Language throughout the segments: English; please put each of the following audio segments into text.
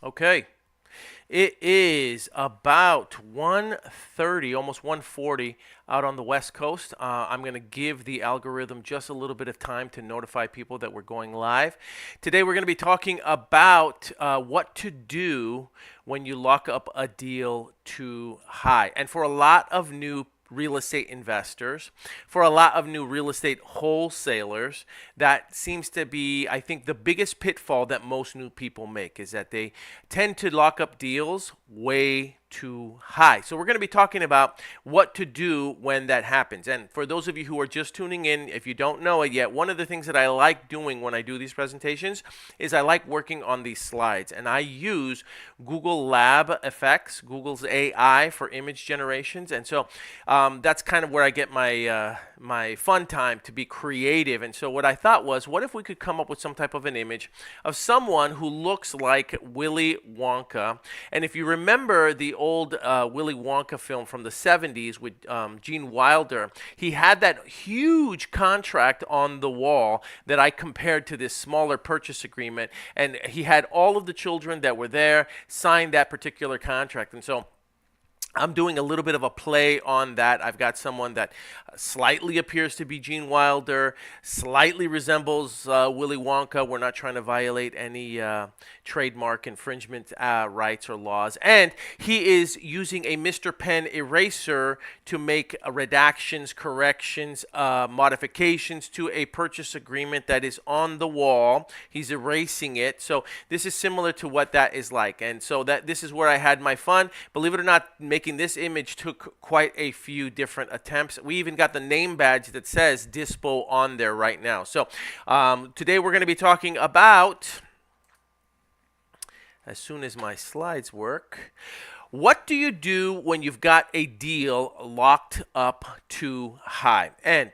Okay. It is about 1:30, almost 1:40 out on the West Coast. I'm going to give the algorithm just a little bit of time to notify people that we're going live. Today, we're going to be talking about what to do when you lock up a deal too high. And for a lot of new real estate investors, for a lot of new real estate wholesalers, that seems to be, I think, the biggest pitfall that most new people make is that they tend to lock up deals way too high. So we're going to be talking about what to do when that happens. And for those of you who are just tuning in, if you don't know it yet, one of the things that I like doing when I do these presentations is I like working on these slides. And I use Google Lab Effects, Google's AI for image generations. And so that's kind of where I get my fun time to be creative. And so what I thought was, what if we could come up with some type of an image of someone who looks like Willy Wonka? And if you remember the old Willy Wonka film from the 70s with Gene Wilder, he had that huge contract on the wall that I compared to this smaller purchase agreement. And he had all of the children that were there sign that particular contract. And so I'm doing a little bit of a play on that. I've got someone that slightly appears to be Gene Wilder, slightly resembles Willy Wonka. We're not trying to violate any trademark infringement rights or laws. And he is using a Mr. Pen eraser to make redactions, corrections, modifications to a purchase agreement that is on the wall. He's erasing it. So this is similar to what that is like. And so this is where I had my fun. Believe it or not, making this image took quite a few different attempts. We even got the name badge that says Dispo on there right now. So today we're going to be talking about, as soon as my slides work, what do you do when you've got a deal locked up too high? And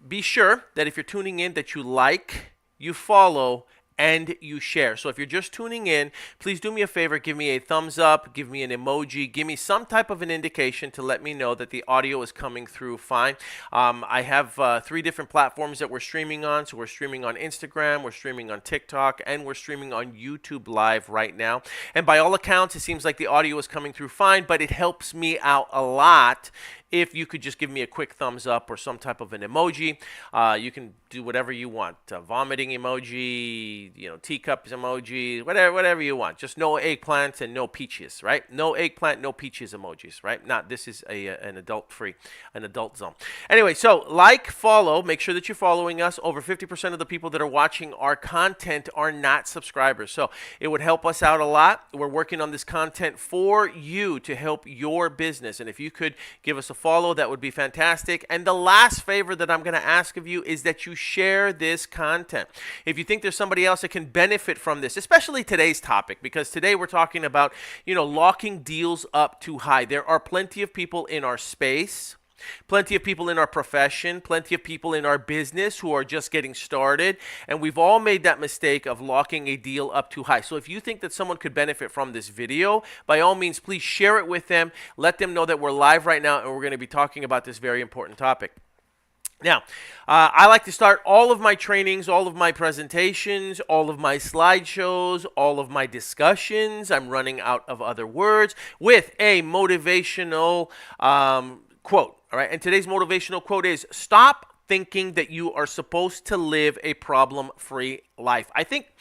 be sure that if you're tuning in that you like, you follow, and you share. So if you're just tuning in, please do me a favor, give me a thumbs up, give me an emoji, give me some type of an indication to let me know that the audio is coming through fine. I have 3 different platforms that we're streaming on. So we're streaming on Instagram, we're streaming on TikTok, and we're streaming on YouTube Live right now. And by all accounts, it seems like the audio is coming through fine, but it helps me out a lot if you could just give me a quick thumbs up or some type of an emoji. You can do whatever you want. Vomiting emoji, teacups emoji, whatever you want. Just no eggplants and no peaches, right? No eggplant, no peaches emojis, right? This is an adult zone. Anyway, so follow, make sure that you're following us. Over 50% of the people that are watching our content are not subscribers. So it would help us out a lot. We're working on this content for you to help your business. And if you could give us a follow, that would be fantastic. And the last favor that I'm going to ask of you is that you share this content. If you think there's somebody else that can benefit from this, especially today's topic, because today we're talking about, locking deals up too high. There are plenty of people in our space, plenty of people in our profession, plenty of people in our business who are just getting started, and we've all made that mistake of locking a deal up too high. So if you think that someone could benefit from this video, by all means, please share it with them. Let them know that we're live right now and we're going to be talking about this very important topic. Now, I like to start all of my trainings, all of my presentations, all of my slideshows, all of my discussions, I'm running out of other words, with a motivational quote. All right, and today's motivational quote is, stop thinking that you are supposed to live a problem-free life. I think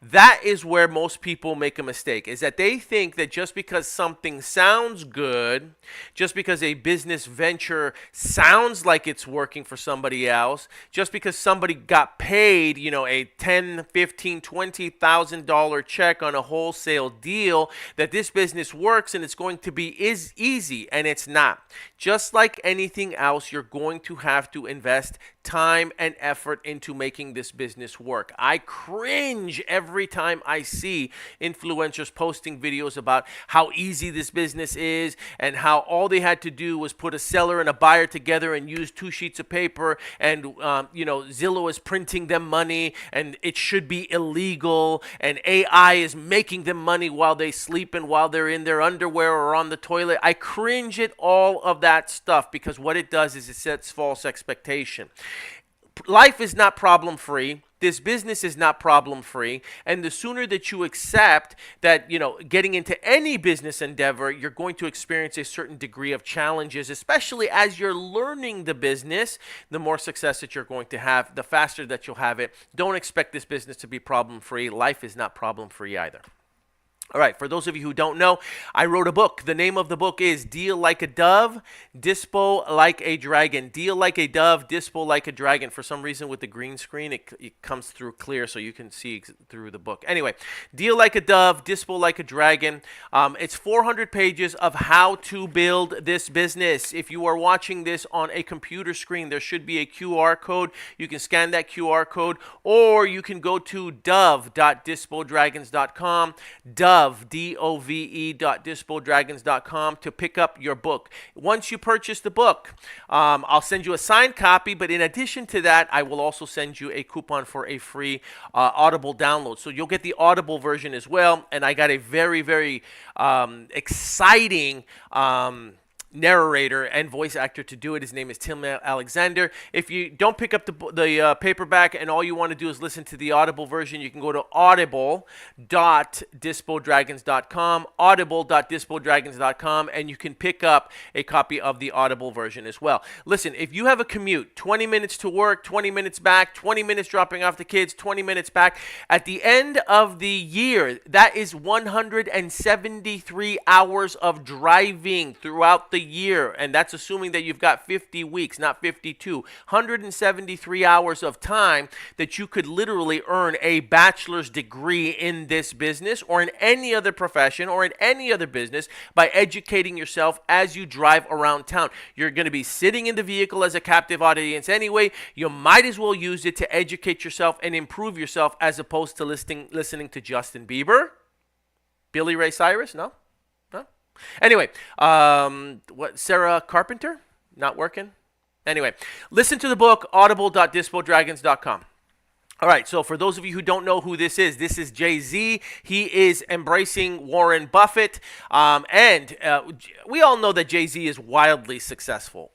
that is where most people make a mistake, is that they think that just because something sounds good, just because a business venture sounds like it's working for somebody else, just because somebody got paid, a $10, $15, $20,000 check on a wholesale deal, that this business works and it's going to be easy, and it's not. Just like anything else, you're going to have to invest time and effort into making this business work. I cringe every time I see influencers posting videos about how easy this business is and how all they had to do was put a seller and a buyer together and use 2 sheets of paper, and Zillow is printing them money and it should be illegal, and AI is making them money while they sleep and while they're in their underwear or on the toilet. I cringe at all of that stuff, because what it does is it sets false expectation. Life is not problem free. This business is not problem free. And the sooner that you accept that, getting into any business endeavor, you're going to experience a certain degree of challenges, especially as you're learning the business, the more success that you're going to have, the faster that you'll have it. Don't expect this business to be problem free. Life is not problem free either. All right, for those of you who don't know, I wrote a book. The name of the book is Deal Like a Dove, Dispo Like a Dragon. Deal like a dove, dispo like a dragon. For some reason with the green screen, it comes through clear so you can see through the book. Anyway, Deal Like a Dove, dispo like a dragon. It's 400 pages of how to build this business. If you are watching this on a computer screen, there should be a QR code. You can scan that QR code, or you can go to dove.dispodragons.com. dove.dispodragons.com to pick up your book. Once you purchase the book, I'll send you a signed copy, but in addition to that, I will also send you a coupon for a free Audible download. So you'll get the Audible version as well, and I got a very, very exciting narrator and voice actor to do it. His name is Tim Alexander. If you don't pick up the paperback and all you want to do is listen to the Audible version, you can go to audible.dispodragons.com, audible.dispodragons.com, and you can pick up a copy of the Audible version as well. Listen, if you have a commute, 20 minutes to work, 20 minutes back, 20 minutes dropping off the kids, 20 minutes back, at the end of the year, that is 173 hours of driving throughout the year, and that's assuming that you've got 50 weeks, not 52. 173 hours of time that you could literally earn a bachelor's degree in this business or in any other profession or in any other business by educating yourself as you drive around town. You're going to be sitting in the vehicle as a captive audience anyway. You might as well use it to educate yourself and improve yourself as opposed to listening to Justin Bieber, Billy Ray Cyrus. No? Anyway, Sarah Carpenter? Not working? Anyway, listen to the book, audible.dispodragons.com. All right, so for those of you who don't know who this is Jay-Z. He is embracing Warren Buffett. And we all know that Jay-Z is wildly successful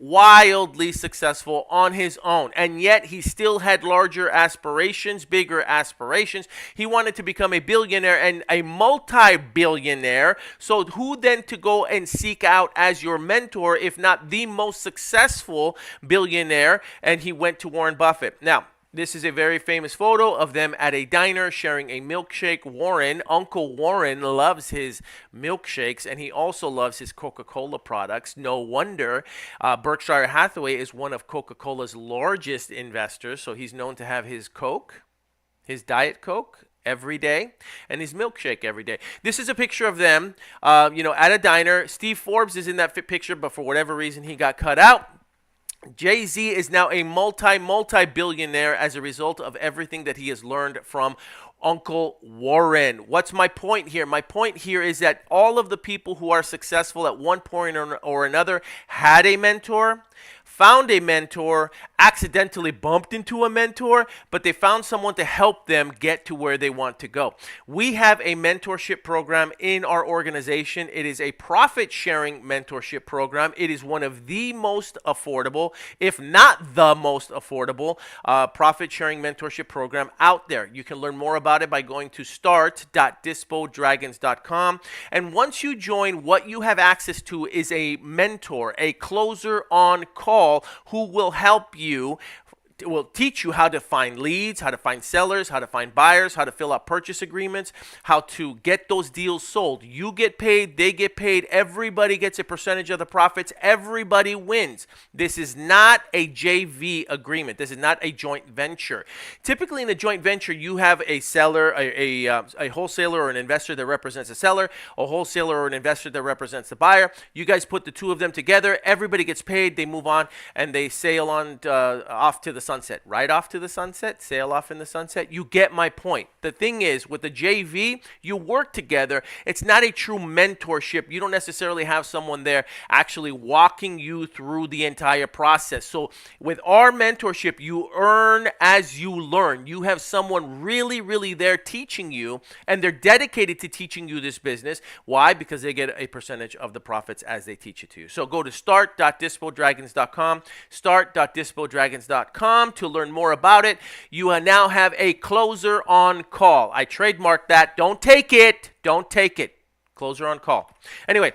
on his own. And yet he still had larger aspirations, bigger aspirations. He wanted to become a billionaire and a multi-billionaire. So who then to go and seek out as your mentor, if not the most successful billionaire? And he went to Warren Buffett. Now, this is a very famous photo of them at a diner sharing a milkshake. Uncle Warren loves his milkshakes, and he also loves his Coca-Cola products. No wonder Berkshire Hathaway is one of Coca-Cola's largest investors, so he's known to have his Coke, his Diet Coke, every day, and his milkshake every day. This is a picture of them, at a diner. Steve Forbes is in that picture, but for whatever reason, he got cut out. Jay-Z is now a multi-billionaire as a result of everything that he has learned from Uncle Warren. What's my point here? My point here is that all of the people who are successful at one point or another had a mentor, found a mentor, accidentally bumped into a mentor, but they found someone to help them get to where they want to go. We have a mentorship program in our organization. It is a profit-sharing mentorship program. It is one of the most affordable, if not the most affordable, profit-sharing mentorship program out there. You can learn more about it by going to start.dispodragons.com. And once you join, what you have access to is a mentor, a closer on call who will help you, will teach you how to find leads, how to find sellers, how to find buyers, how to fill out purchase agreements, how to get those deals sold. You get paid, they get paid, everybody gets a percentage of the profits, everybody wins. This is not a JV agreement. This is not a joint venture. Typically in a joint venture, you have a seller, a wholesaler or an investor that represents a seller, a wholesaler or an investor that represents the buyer. You guys put the two of them together, everybody gets paid, they move on, and they sail on off to the sunset, right off to the sunset, sail off in the sunset. You get my point. The thing is, with the JV, you work together. It's not a true mentorship. You don't necessarily have someone there actually walking you through the entire process. So with our mentorship, you earn as you learn. You have someone really, really there teaching you, and they're dedicated to teaching you this business. Why? Because they get a percentage of the profits as they teach it to you. So go to start.dispodragons.com, start.dispodragons.com. wholesaling.com to learn more about it. You now have a closer on call. I trademarked that. Don't take it. Don't take it. Closer on call. Anyway,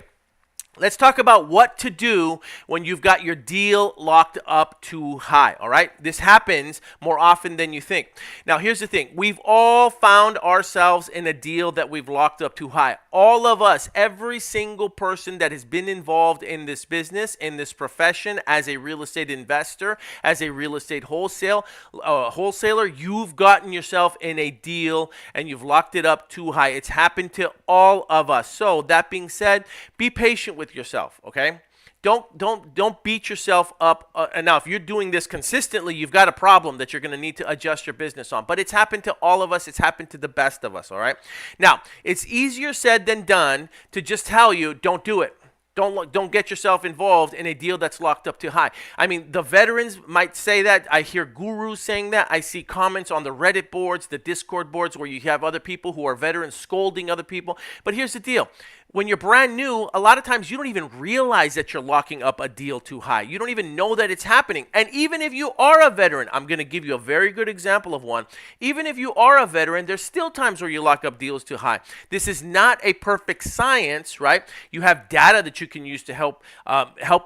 let's talk about what to do when you've got your deal locked up too high, all right? This happens more often than you think. Now, here's the thing. We've all found ourselves in a deal that we've locked up too high. All of us, every single person that has been involved in this business, in this profession, as a real estate investor, as a real estate wholesaler, you've gotten yourself in a deal and you've locked it up too high. It's happened to all of us. So that being said, be patient with yourself, okay? Don't beat yourself up. And now, if you're doing this consistently, you've got a problem that you're going to need to adjust your business on. But it's happened to all of us. It's happened to the best of us, all right? Now, it's easier said than done to just tell you, don't do it. Don't get yourself involved in a deal that's locked up too high. I mean, the veterans might say that. I hear gurus saying that. I see comments on the Reddit boards, the Discord boards, where you have other people who are veterans scolding other people. But here's the deal. When you're brand new, a lot of times you don't even realize that you're locking up a deal too high. You don't even know that it's happening. And even if you are a veteran, I'm going to give you a very good example of one. Even if you are a veteran, there's still times where you lock up deals too high. This is not a perfect science, right? You have data that you can use to help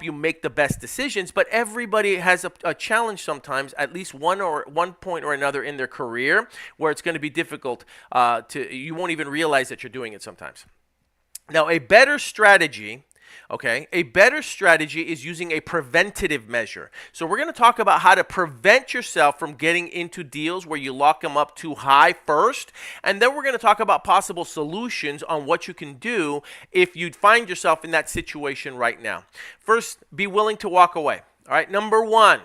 you make the best decisions, but everybody has a challenge sometimes, at least one point or another in their career, where it's going to be difficult you won't even realize that you're doing it sometimes. Now, a better strategy is using a preventative measure. So we're going to talk about how to prevent yourself from getting into deals where you lock them up too high first, and then we're going to talk about possible solutions on what you can do if you find yourself in that situation right now. First, be willing to walk away. All right, number one.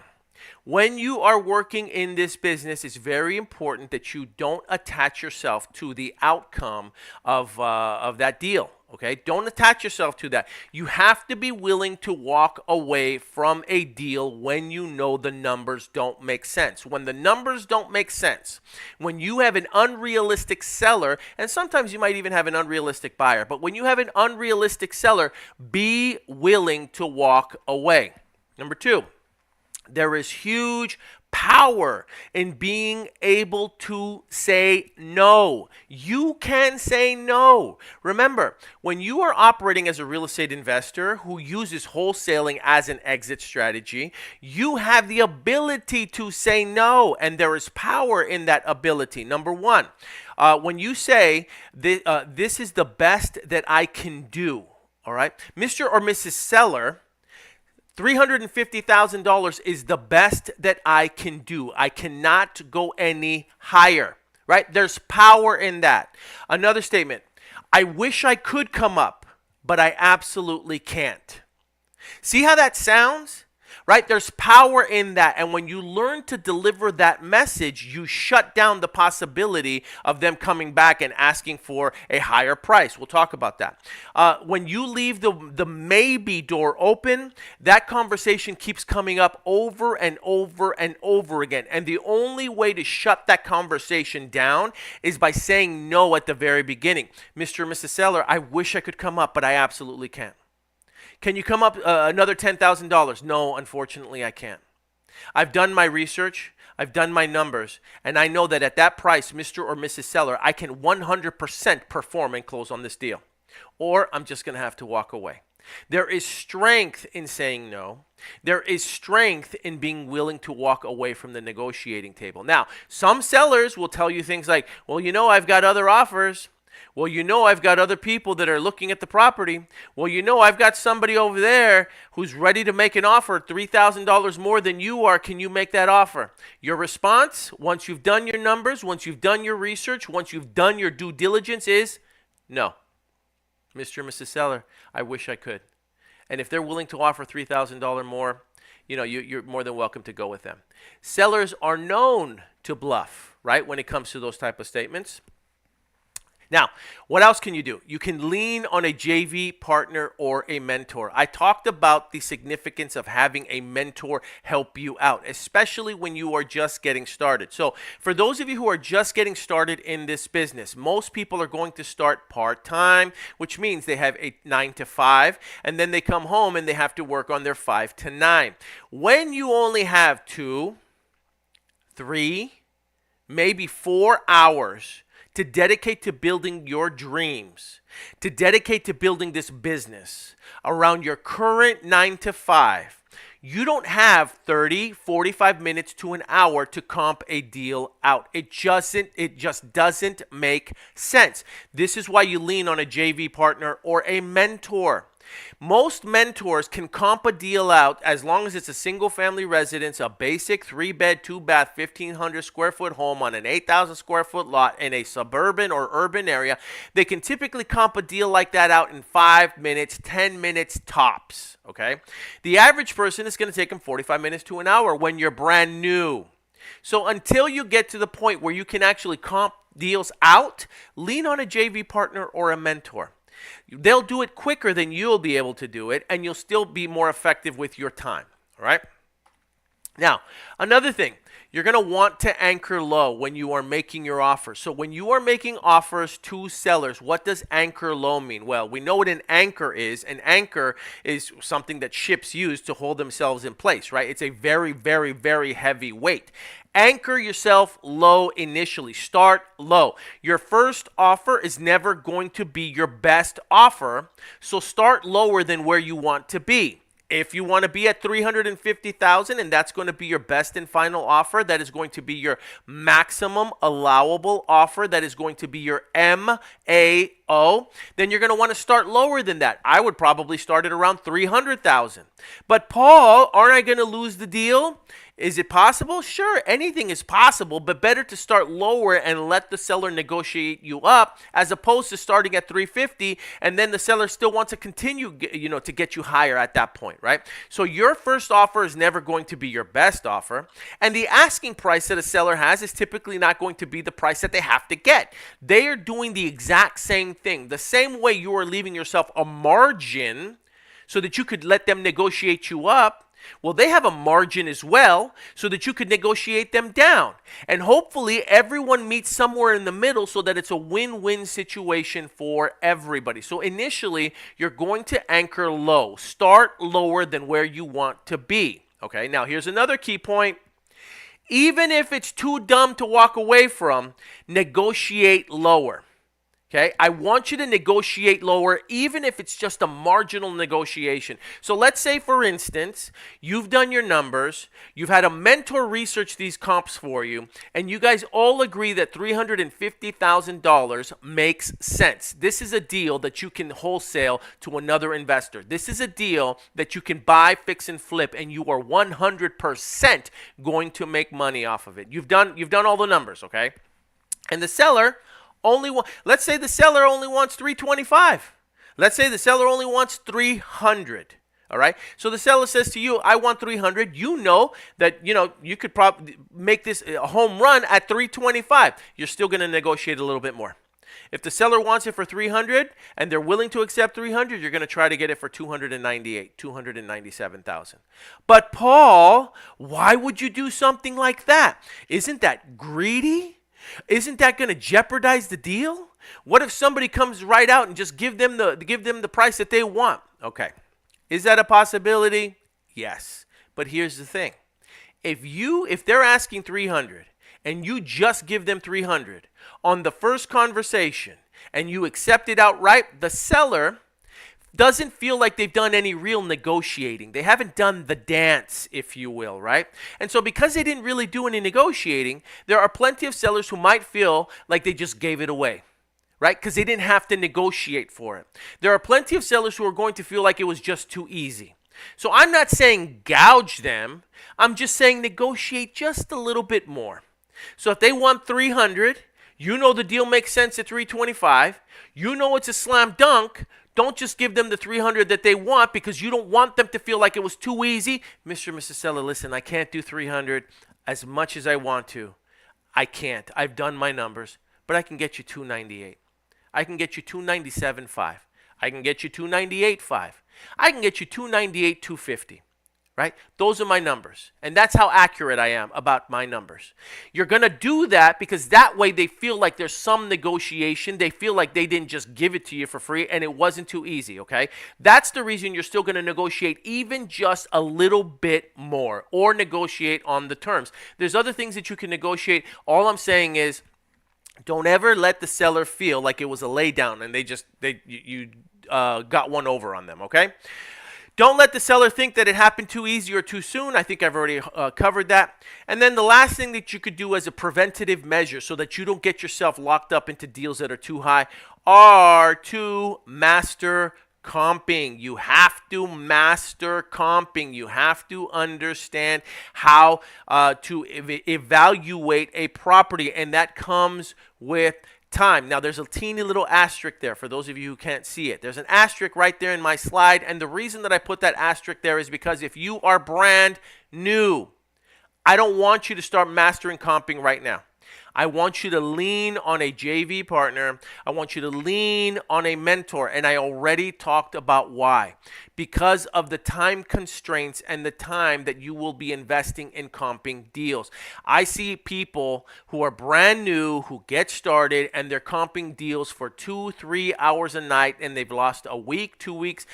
When you are working in this business, it's very important that you don't attach yourself to the outcome of that deal. Okay, don't attach yourself to that. You have to be willing to walk away from a deal when you know the numbers don't make sense. When the numbers don't make sense, when you have an unrealistic seller, and sometimes you might even have an unrealistic buyer, but when you have an unrealistic seller, be willing to walk away. Number two, there is huge power in being able to say no. You can say no. Remember, when you are operating as a real estate investor who uses wholesaling as an exit strategy, you have the ability to say no, and there is power in that ability. Number one, when you say, this is the best that I can do, all right? Mr. or Mrs. Seller, $350,000 is the best that I can do. I cannot go any higher, right? There's power in that. Another statement, I wish I could come up, but I absolutely can't. See how that sounds? Right? There's power in that. And when you learn to deliver that message, you shut down the possibility of them coming back and asking for a higher price. We'll talk about that. When you leave the maybe door open, that conversation keeps coming up over and over and over again. And the only way to shut that conversation down is by saying no at the very beginning. Mr. and Mrs. Seller, I wish I could come up, but I absolutely can't. Can you come up another $10,000? No, unfortunately, I can't. I've done my research. I've done my numbers. And I know that at that price, Mr. or Mrs. Seller, I can 100% perform and close on this deal. Or I'm just going to have to walk away. There is strength in saying no. There is strength in being willing to walk away from the negotiating table. Now, some sellers will tell you things like, well, you know, I've got other offers. Well, you know, I've got other people that are looking at the property. Well, you know, I've got somebody over there who's ready to make an offer, $3,000 more than you are. Can you make that offer? Your response, once you've done your numbers, once you've done your research, once you've done your due diligence is, no. Mr. and Mrs. Seller, I wish I could. And if they're willing to offer $3,000 more, you know, you're more than welcome to go with them. Sellers are known to bluff, right, when it comes to those type of statements. Now, what else can you do? You can lean on a JV partner or a mentor. I talked about the significance of having a mentor help you out, especially when you are just getting started. So for those of you who are just getting started in this business, most people are going to start part-time, which means they have a 9 to 5, and then they come home and they have to work on their 5 to 9. When you only have 2, 3, maybe 4 hours to dedicate to building your dreams, to dedicate to building this business around your current 9 to 5, you don't have 30, 45 minutes to an hour to comp a deal out. It just doesn't make sense. This is why you lean on a JV partner or a mentor. Most mentors can comp a deal out as long as it's a single family residence, a basic 3-bed, 2-bath, 1,500 square foot home on an 8,000 square foot lot in a suburban or urban area. They can typically comp a deal like that out in 5 minutes, 10 minutes tops, okay? The average person is going to take them 45 minutes to an hour when you're brand new. So until you get to the point where you can actually comp deals out, lean on a JV partner or a mentor. They'll do it quicker than you'll be able to do it, and you'll still be more effective with your time, all right? Now, another thing, you're going to want to anchor low when you are making your offers. So when you are making offers to sellers, what does anchor low mean? Well, we know what an anchor is. An anchor is something that ships use to hold themselves in place, right? It's a very, very, very heavy weight. Anchor yourself low initially. Start low. Your first offer is never going to be your best offer, so start lower than where you want to be. If you want to be at $350,000 and that's going to be your best and final offer, that is going to be your maximum allowable offer, that is going to be your MAO, then you're going to want to start lower than that. I would probably start at around $300,000. But Paul, aren't I going to lose the deal? Is it possible? Sure, anything is possible, but better to start lower and let the seller negotiate you up as opposed to starting at $350 and then the seller still wants to continue, to get you higher at that point, right? So your first offer is never going to be your best offer, and the asking price that a seller has is typically not going to be the price that they have to get. They are doing the exact same thing. The same way you are leaving yourself a margin so that you could let them negotiate you up, well, they have a margin as well so that you could negotiate them down. And hopefully everyone meets somewhere in the middle so that it's a win-win situation for everybody. So initially, you're going to anchor low. Start lower than where you want to be. Okay, now here's another key point. Even if it's too dumb to walk away from, negotiate lower. Okay, I want you to negotiate lower even if it's just a marginal negotiation. So let's say, for instance, you've done your numbers, you've had a mentor research these comps for you, and you guys all agree that $350,000 makes sense. This is a deal that you can wholesale to another investor. This is a deal that you can buy, fix, and flip, and you are 100% going to make money off of it. You've done all the numbers, okay? And the seller let's say the seller only wants 325. Let's say the seller only wants 300. All right. So the seller says to you, I want 300. You know that, you could probably make this a home run at 325. You're still going to negotiate a little bit more. If the seller wants it for 300 and they're willing to accept 300, you're going to try to get it for 297,000. But Paul, why would you do something like that? Isn't that greedy? Isn't that going to jeopardize the deal? What if somebody comes right out and just give them the price that they want? Okay. Is that a possibility? Yes. But here's the thing. If they're asking 300 and you just give them 300 on the first conversation and you accept it outright, the seller doesn't feel like they've done any real negotiating. They haven't done the dance, if you will, right? And so because they didn't really do any negotiating, there are plenty of sellers who might feel like they just gave it away, right? Because they didn't have to negotiate for it. There are plenty of sellers who are going to feel like it was just too easy. So I'm not saying gouge them. I'm just saying negotiate just a little bit more. So if they want 300, the deal makes sense at 325. It's a slam dunk. Don't just give them the 300 that they want because you don't want them to feel like it was too easy. Mr. and Mrs. Seller, listen, I can't do 300 as much as I want to. I can't. I've done my numbers, but I can get you 298. I can get you 297.5. I can get you 298.5. I can get you 298, 250. right? Those are my numbers. And that's how accurate I am about my numbers. You're going to do that because that way they feel like there's some negotiation. They feel like they didn't just give it to you for free and it wasn't too easy, okay? That's the reason you're still going to negotiate even just a little bit more or negotiate on the terms. There's other things that you can negotiate. All I'm saying is don't ever let the seller feel like it was a lay down and you got one over on them, okay? Don't let the seller think that it happened too easy or too soon. I think I've already covered that. And then the last thing that you could do as a preventative measure so that you don't get yourself locked up into deals that are too high are to master comping. You have to master comping. You have to understand how to evaluate a property, and that comes with time. Now, there's a teeny little asterisk there for those of you who can't see it. There's an asterisk right there in my slide, and the reason that I put that asterisk there is because if you are brand new, I don't want you to start mastering comping right now. I want you to lean on a JV partner. I want you to lean on a mentor, and I already talked about why. Because of the time constraints and the time that you will be investing in comping deals. I see people who are brand new, who get started, and they're comping deals for 2-3 hours a night, and they've lost a week, 2 weeks,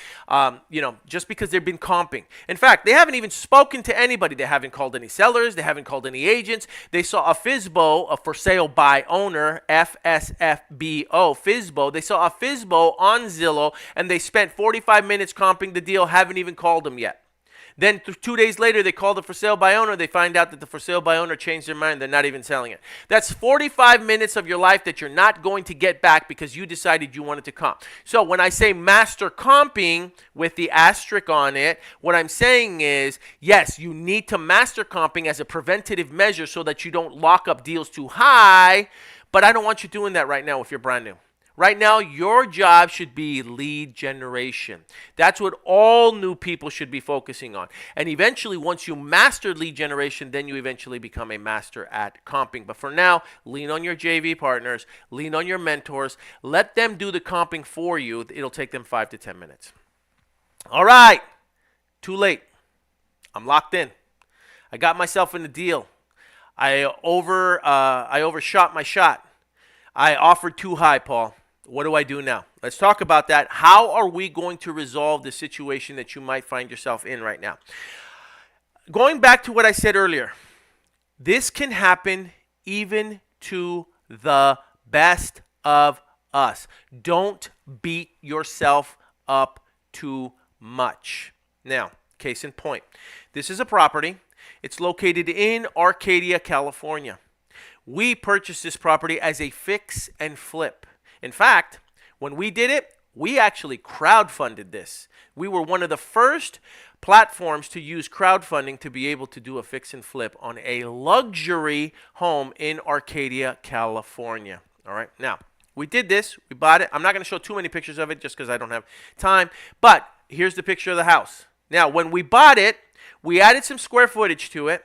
just because they've been comping. In fact, they haven't even spoken to anybody. They haven't called any sellers. They haven't called any agents. They saw a FSBO, a for sale by owner, FSFBO, FSBO. They saw a FSBO on Zillow, and they spent 45 minutes comping the deal, haven't even called them yet. Then 2 days later, they call the for sale by owner. They find out that the for sale by owner changed their mind. They're not even selling it. That's 45 minutes of your life that you're not going to get back because you decided you wanted to comp. So when I say master comping with the asterisk on it, what I'm saying is, yes, you need to master comping as a preventative measure so that you don't lock up deals too high, but I don't want you doing that right now if you're brand new. Right now, your job should be lead generation. That's what all new people should be focusing on. And eventually, once you master lead generation, then you eventually become a master at comping. But for now, lean on your JV partners, lean on your mentors. Let them do the comping for you. It'll take them 5 to 10 minutes. All right. Too late. I'm locked in. I got myself in the deal. I overshot my shot. I offered too high, Paul. What do I do now? Let's talk about that. How are we going to resolve the situation that you might find yourself in right now? Going back to what I said earlier, this can happen even to the best of us. Don't beat yourself up too much. Now, case in point, this is a property. It's located in Arcadia, California. We purchased this property as a fix and flip. In fact, when we did it, we actually crowdfunded this. We were one of the first platforms to use crowdfunding to be able to do a fix and flip on a luxury home in Arcadia, California. All right. Now, we did this. We bought it. I'm not going to show too many pictures of it just because I don't have time. But here's the picture of the house. Now, when we bought it, we added some square footage to it.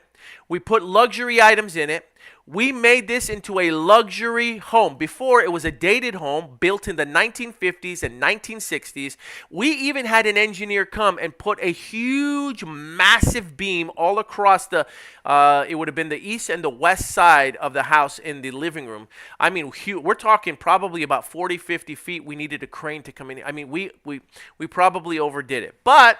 We put luxury items in it. We made this into a luxury home. Before, it was a dated home built in the 1950s and 1960s. We even had an engineer come and put a huge, massive beam all across it would have been the east and the west side of the house in the living room. I mean, we're talking probably about 40, 50 feet. We needed a crane to come in. I mean, we probably overdid it. But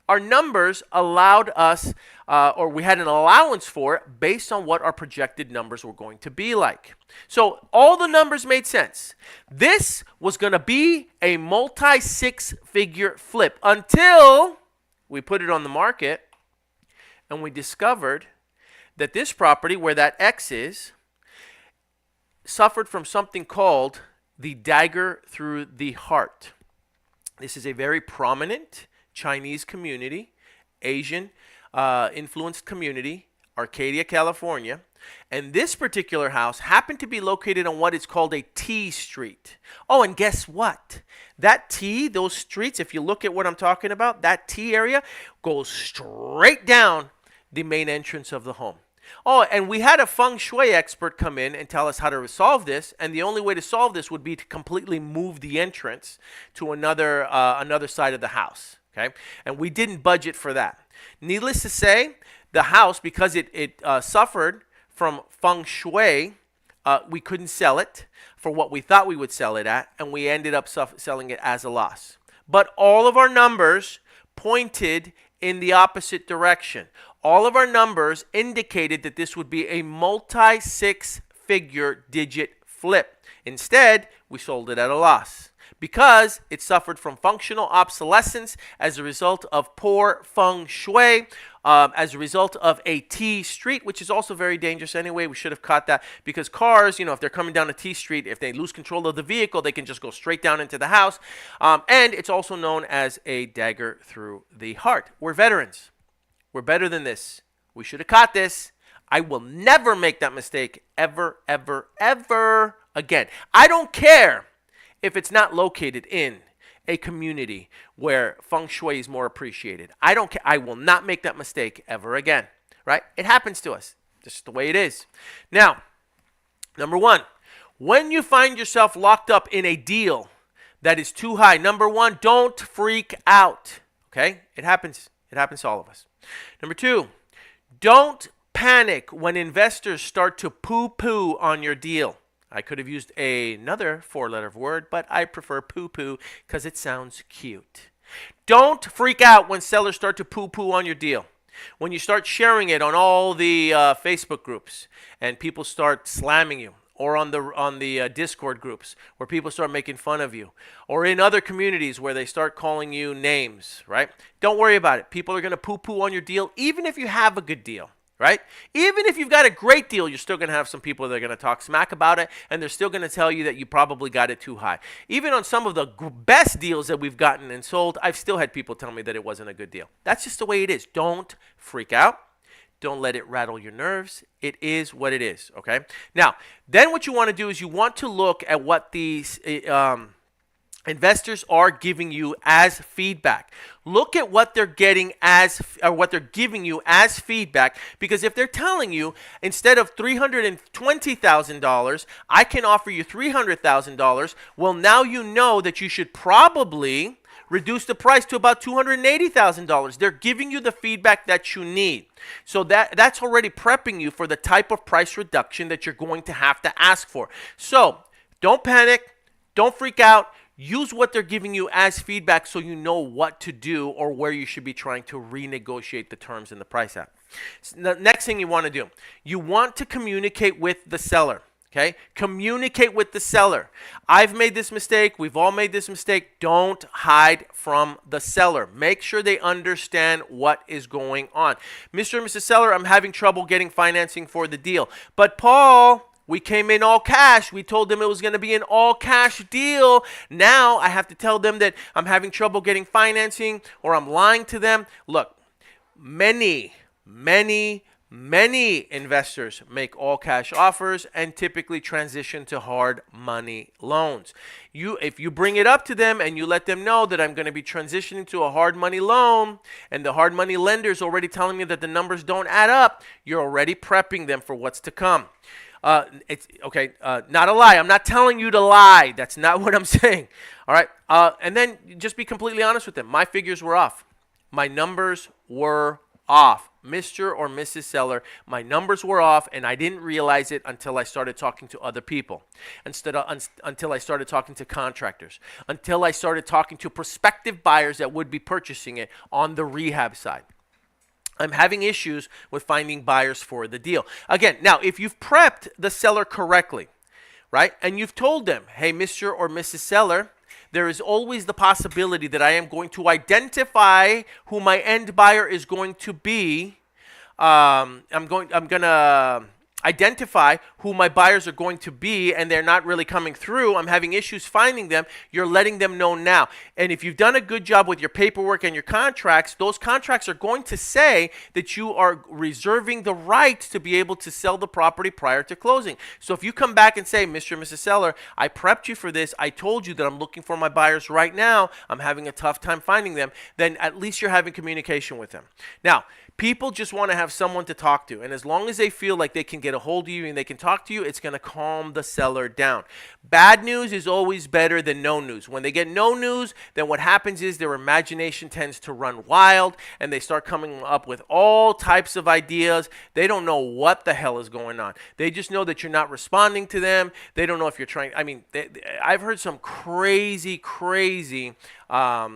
our numbers allowed us, or we had an allowance for it based on what our projected numbers were going to be like. So all the numbers made sense. This was going to be a multi-six-figure flip until we put it on the market and we discovered that this property, where that X is, suffered from something called the dagger through the heart. This is a very prominent Chinese community, Asian influenced community, Arcadia, California. And this particular house happened to be located on what is called a T street. Oh, and guess what? That T, those streets, if you look at what I'm talking about, that T area goes straight down the main entrance of the home. Oh, and we had a feng shui expert come in and tell us how to solve this, and the only way to solve this would be to completely move the entrance to another side of the house. okay? And we didn't budget for that. Needless to say, the house, because it suffered from feng shui, we couldn't sell it for what we thought we would sell it at, and we ended up selling it as a loss. But all of our numbers pointed in the opposite direction. All of our numbers indicated that this would be a multi-six-figure digit flip. Instead, we sold it at a loss because it suffered from functional obsolescence as a result of poor feng shui, as a result of a T street, which is also very dangerous anyway. We should have caught that because cars, if they're coming down a T street, if they lose control of the vehicle, they can just go straight down into the house. And it's also known as a dagger through the heart. We're veterans. We're better than this. We should have caught this. I will never make that mistake ever, ever, ever again. I don't care if it's not located in a community where feng shui is more appreciated. I don't care. I will not make that mistake ever again, right? It happens to us. This is the way it is. Now, number one, when you find yourself locked up in a deal that is too high, number one, don't freak out, okay? It happens. It happens to all of us. Number two, don't panic when investors start to poo-poo on your deal. I could have used another four-letter word, but I prefer poo-poo because it sounds cute. Don't freak out when sellers start to poo-poo on your deal. When you start sharing it on all the Facebook groups and people start slamming you, or on the Discord groups where people start making fun of you, or in other communities where they start calling you names, right? Don't worry about it. People are going to poo-poo on your deal, even if you have a good deal. Right? Even if you've got a great deal, you're still going to have some people that are going to talk smack about it, and they're still going to tell you that you probably got it too high. Even on some of the best deals that we've gotten and sold, I've still had people tell me that it wasn't a good deal. That's just the way it is. Don't freak out. Don't let it rattle your nerves. It is what it is, okay? Now, then what you want to do is you want to look at what these investors are giving you as feedback. Look at what they're getting what they're giving you as feedback, because if they're telling you instead of $320,000, I can offer you $300,000, well, now you know that you should probably reduce the price to about $280,000. They're giving you the feedback that you need. So that's already prepping you for the type of price reduction that you're going to have to ask for. So don't panic. Don't freak out. Use what they're giving you as feedback so you know what to do or where you should be trying to renegotiate the terms and the price at. The next thing you want to do, you want to communicate with the seller. Okay? Communicate with the seller. I've made this mistake. We've all made this mistake. Don't hide from the seller. Make sure they understand what is going on. Mr. and Mrs. Seller, I'm having trouble getting financing for the deal. But Paul, we came in all cash. We told them it was going to be an all cash deal. Now I have to tell them that I'm having trouble getting financing, or I'm lying to them. Look, many investors make all cash offers and typically transition to hard money loans. If you bring it up to them and you let them know that I'm going to be transitioning to a hard money loan, and the hard money lender is already telling me that the numbers don't add up, you're already prepping them for what's to come. It's okay. Not a lie. I'm not telling you to lie. That's not what I'm saying. All right. And then just be completely honest with them. My figures were off. My numbers were off. Mr. or Mrs. Seller, my numbers were off, and I didn't realize it until I started talking to other people, until I started talking to contractors, until I started talking to prospective buyers that would be purchasing it on the rehab side. I'm having issues with finding buyers for the deal. Again, now, if you've prepped the seller correctly, right, and you've told them, hey, Mr. or Mrs. Seller, there is always the possibility that I am going to identify who my end buyer is going to be. I'm going to identify who my buyers are going to be, and they're not really coming through. I'm having issues finding them. You're letting them know now. And if you've done a good job with your paperwork and your contracts, those contracts are going to say that you are reserving the right to be able to sell the property prior to closing. So if you come back and say, Mr. and Mrs. Seller, I prepped you for this. I told you that I'm looking for my buyers right now. I'm having a tough time finding them. Then at least you're having communication with them. Now, People just want to have someone to talk to. And as long as they feel like they can get a hold of you and they can talk to you, it's going to calm the seller down. Bad news is always better than no news. When they get no news, then what happens is their imagination tends to run wild and they start coming up with all types of ideas. They don't know what the hell is going on. They just know that you're not responding to them. They don't know if you're trying. I mean, I've heard some crazy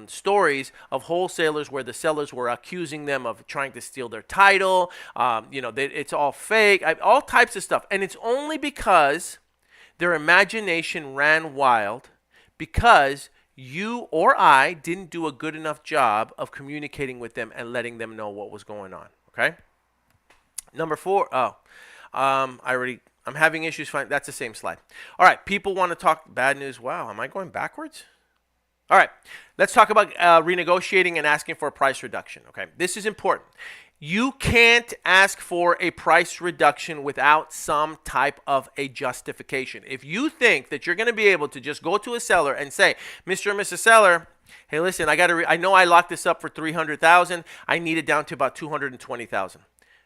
stories of wholesalers where the sellers were accusing them of trying to steal their title. It's all fake, all types of stuff. And it's only because their imagination ran wild because you or I didn't do a good enough job of communicating with them and letting them know what was going on. Okay? Number 4. I'm having issues finding. That's the same slide. All right. People want to talk bad news. Wow. Am I going backwards? All right. Let's talk about renegotiating and asking for a price reduction. Okay. This is important. You can't ask for a price reduction without some type of a justification. If you think that you're going to be able to just go to a seller and say, Mr. and Mrs. Seller, hey, listen, I know I locked this up for $300,000. I need it down to about $220,000.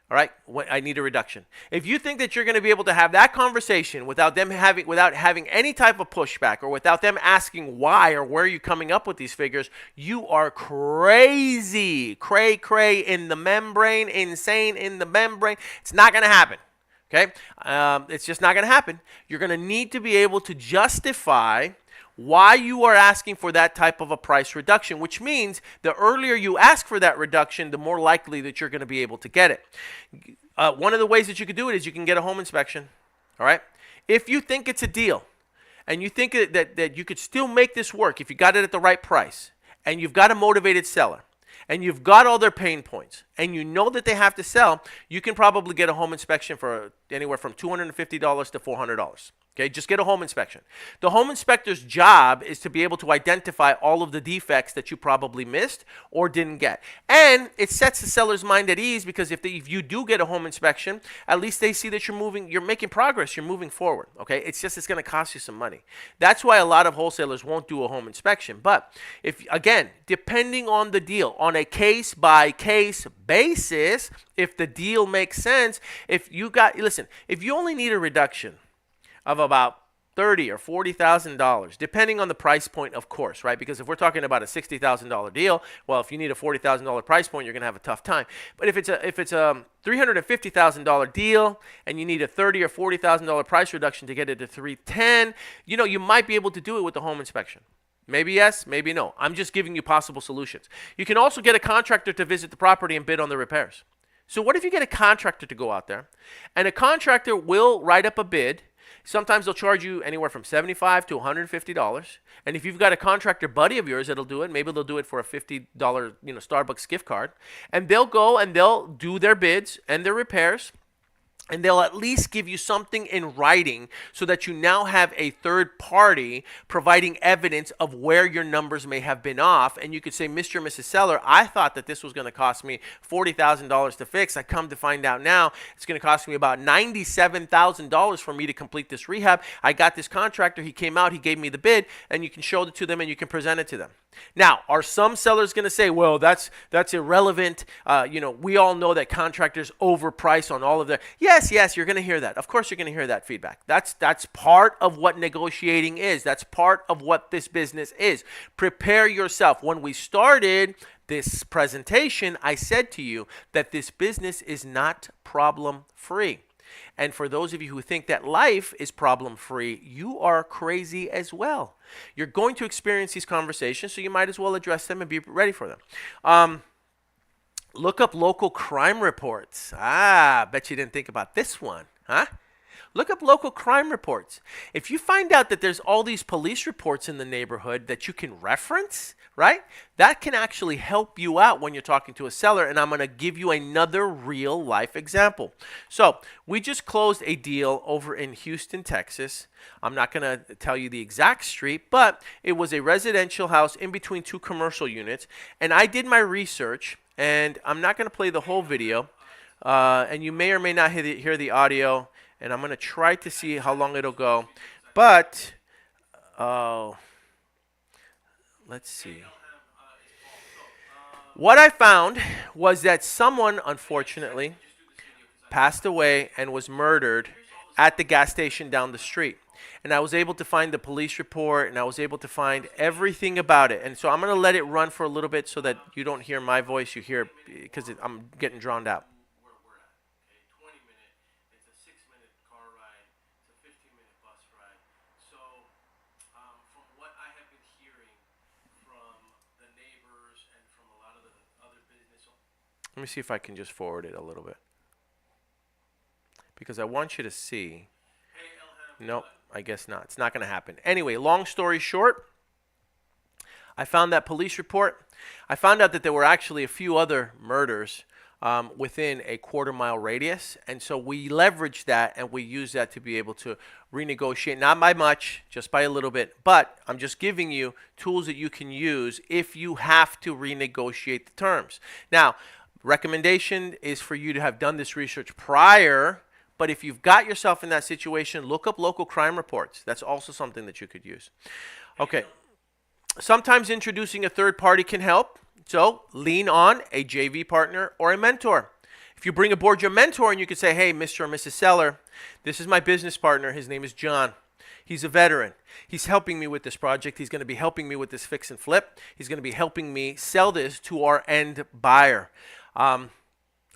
All right, I need a reduction. If you think that you're going to be able to have that conversation without having any type of pushback or without them asking why or where you're coming up with these figures, you are crazy, cray in the membrane, insane in the membrane. It's not going to happen. Okay, it's just not going to happen. You're going to need to be able to justify why you are asking for that type of a price reduction, which means the earlier you ask for that reduction, the more likely that you're going to be able to get it. One of the ways that you could do it is you can get a home inspection. All right. If you think it's a deal and you think that you could still make this work if you got it at the right price and you've got a motivated seller and you've got all their pain points and you know that they have to sell, you can probably get a home inspection for anywhere from $250 to $400. Okay, just get a home inspection. The home inspector's job is to be able to identify all of the defects that you probably missed or didn't get. And it sets the seller's mind at ease because if you do get a home inspection, at least they see that you're making progress, you're moving forward. Okay, it's going to cost you some money. That's why a lot of wholesalers won't do a home inspection. But depending on the deal, on a case-by-case basis, if the deal makes sense, if you only need a reduction of about $30,000 or $40,000, depending on the price point, of course, right? Because if we're talking about a $60,000 deal, well, if you need a $40,000 price point, you're going to have a tough time. But if it's a $350,000 deal and you need a $30,000 or $40,000 price reduction to get it to $310,000, you might be able to do it with the home inspection. Maybe yes, maybe no. I'm just giving you possible solutions. You can also get a contractor to visit the property and bid on the repairs. So what if you get a contractor to go out there, and a contractor will write up a bid. Sometimes they'll charge you anywhere from $75 to $150. And if you've got a contractor buddy of yours that'll do it, maybe they'll do it for a $50 Starbucks gift card. And they'll go and they'll do their bids and their repairs. And they'll at least give you something in writing so that you now have a third party providing evidence of where your numbers may have been off. And you could say, Mr. and Mrs. Seller, I thought that this was going to cost me $40,000 to fix. I come to find out now it's going to cost me about $97,000 for me to complete this rehab. I got this contractor. He came out. He gave me the bid. And you can show it to them and you can present it to them. Now, are some sellers going to say, well, that's irrelevant? We all know that contractors overprice on all of their. Yes, you're going to hear that. Of course, you're going to hear that feedback. That's part of what negotiating is. That's part of what this business is. Prepare yourself. When we started this presentation, I said to you that this business is not problem-free. And for those of you who think that life is problem-free, you are crazy as well. You're going to experience these conversations, so you might as well address them and be ready for them. Look up local crime reports. Bet you didn't think about this one, huh? Look up local crime reports. If you find out that there's all these police reports in the neighborhood that you can reference, right? That can actually help you out when you're talking to a seller, and I'm going to give you another real life example. So we just closed a deal over in Houston, Texas. I'm not going to tell you the exact street, but it was a residential house in between two commercial units, and I did my research, and I'm not going to play the whole video, and you may or may not hear the audio, and I'm going to try to see how long it'll go, but let's see. What I found was that someone, unfortunately, passed away and was murdered at the gas station down the street. And I was able to find the police report and I was able to find everything about it. And so I'm going to let it run for a little bit so that you don't hear my voice, you hear because I'm getting drowned out. Let me see if I can just forward it a little bit because I want you to see. Nope, I guess not. It's not going to happen. Anyway, long story short, I found that police report. I found out that there were actually a few other murders within a quarter-mile radius. And so we leveraged that and we used that to be able to renegotiate, not by much, just by a little bit. But I'm just giving you tools that you can use if you have to renegotiate the terms. Now, recommendation is for you to have done this research prior. But if you've got yourself in that situation, look up local crime reports. That's also something that you could use. Okay. Sometimes introducing a third party can help. So lean on a JV partner or a mentor. If you bring aboard your mentor and you can say, hey, Mr. or Mrs. Seller, this is my business partner. His name is John. He's a veteran. He's helping me with this project. He's going to be helping me with this fix and flip. He's going to be helping me sell this to our end buyer.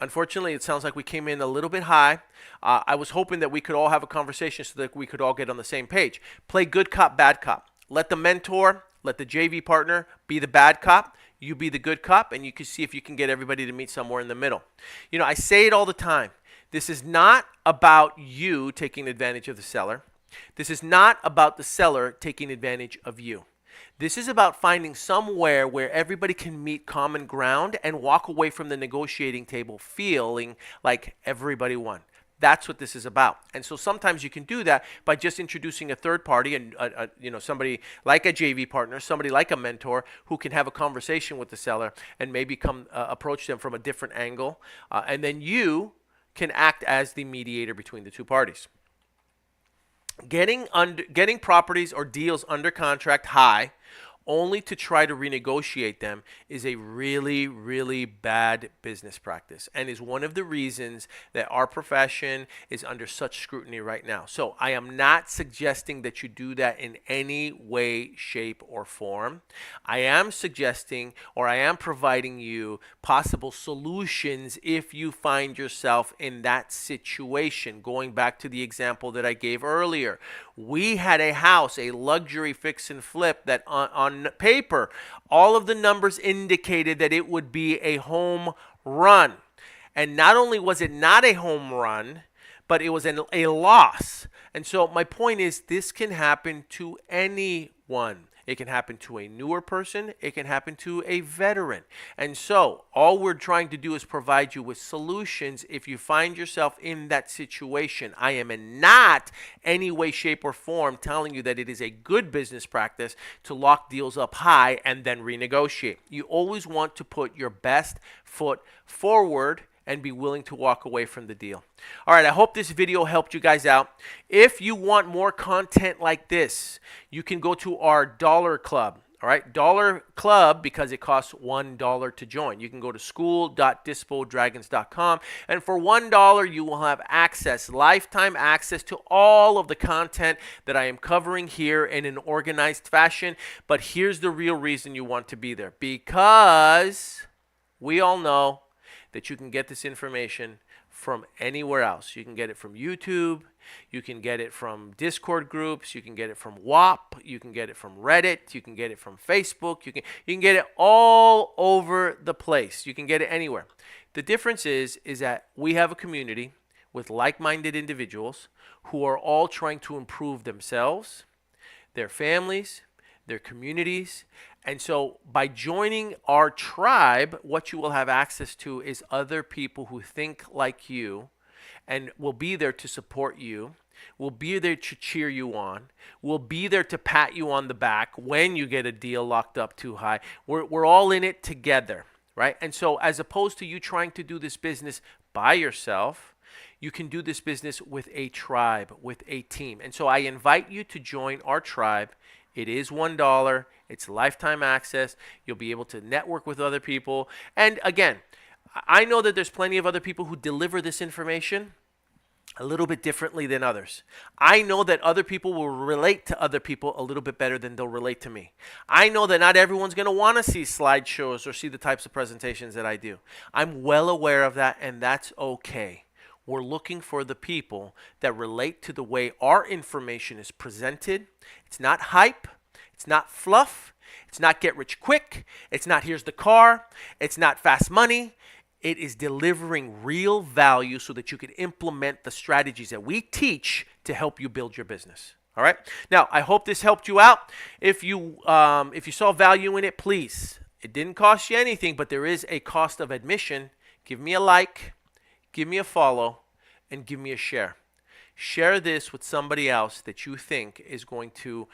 Unfortunately, it sounds like we came in a little bit high. I was hoping that we could all have a conversation so that we could all get on the same page. Play good cop, bad cop. Let the mentor, let the JV partner be the bad cop. You be the good cop, and you can see if you can get everybody to meet somewhere in the middle. You know, I say it all the time. This is not about you taking advantage of the seller. This is not about the seller taking advantage of you. This is about finding somewhere where everybody can meet common ground and walk away from the negotiating table feeling like everybody won. That's what this is about. And so sometimes you can do that by just introducing a third party and somebody like a JV partner, somebody like a mentor who can have a conversation with the seller and maybe approach them from a different angle. And then you can act as the mediator between the two parties. Getting properties or deals under contract high only to try to renegotiate them is a really, really bad business practice and is one of the reasons that our profession is under such scrutiny right now. So I am not suggesting that you do that in any way, shape, or form. I am suggesting, or I am providing you possible solutions if you find yourself in that situation. Going back to the example that I gave earlier, we had a house, a luxury fix and flip that on paper, all of the numbers indicated that it would be a home run. And not only was it not a home run, but it was a loss. And so my point is, this can happen to anyone. It can happen to a newer person. It can happen to a veteran. And so all we're trying to do is provide you with solutions if you find yourself in that situation. I am in not any way, shape, or form telling you that it is a good business practice to lock deals up high and then renegotiate. You always want to put your best foot forward and be willing to walk away from the deal. All right, I hope this video helped you guys out. If you want more content like this, you can go to our Dollar Club. All right, Dollar Club, because it costs $1 to join. You can go to school.dispodragons.com, and for $1, you will have access, lifetime access to all of the content that I am covering here in an organized fashion. But here's the real reason you want to be there, because we all know that you can get this information from anywhere else. You can get it from YouTube. You can get it from Discord groups. You can get it from WAP. You can get it from Reddit. You can get it from Facebook. You can get it all over the place. You can get it anywhere. The difference is that we have a community with like-minded individuals who are all trying to improve themselves, their families, their communities. And so by joining our tribe, what you will have access to is other people who think like you and will be there to support you, will be there to cheer you on, will be there to pat you on the back when you get a deal locked up too high. We're all in it together, right? And so as opposed to you trying to do this business by yourself, you can do this business with a tribe, with a team. And so I invite you to join our tribe It is $1. It's lifetime access. You'll be able to network with other people. And again, I know that there's plenty of other people who deliver this information a little bit differently than others. I know that other people will relate to other people a little bit better than they'll relate to me. I know that not everyone's going to want to see slideshows or see the types of presentations that I do. I'm well aware of that, and that's okay. We're looking for the people that relate to the way our information is presented. It's not hype. It's not fluff. It's not get rich quick. It's not here's the car. It's not fast money. It is delivering real value so that you can implement the strategies that we teach to help you build your business. All right. Now, I hope this helped you out. If you saw value in it, please. It didn't cost you anything, but there is a cost of admission. Give me a like, give me a follow, and give me a share. Share this with somebody else that you think is going to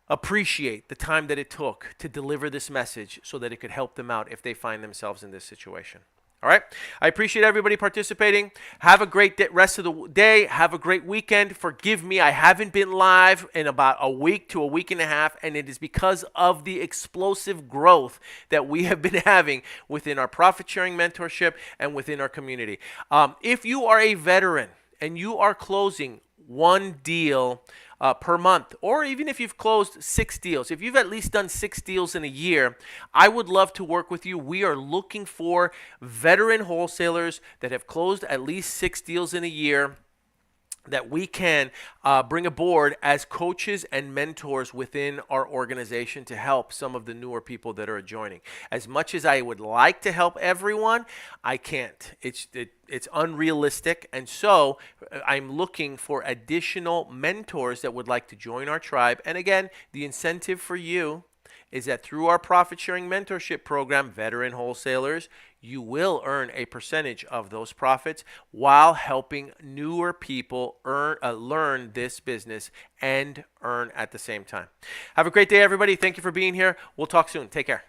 appreciate the time that it took to deliver this message so that it could help them out if they find themselves in this situation. All right. I appreciate everybody participating. Have a great rest of the day. Have a great weekend. Forgive me. I haven't been live in about a week to a week and a half, and it is because of the explosive growth that we have been having within our profit sharing mentorship and within our community. If you are a veteran and you are closing one deal per month, or even if you've closed 6 deals, if you've at least done 6 deals in a year, I would love to work with you. We are looking for veteran wholesalers that have closed at least 6 deals in a year that we can bring aboard as coaches and mentors within our organization to help some of the newer people that are joining. As much as I would like to help everyone, I can't. It's unrealistic, and so I'm looking for additional mentors that would like to join our tribe. And again, the incentive for you is that through our profit sharing mentorship program, Veteran Wholesalers, you will earn a percentage of those profits while helping newer people learn this business and earn at the same time. Have a great day, everybody. Thank you for being here. We'll talk soon. Take care.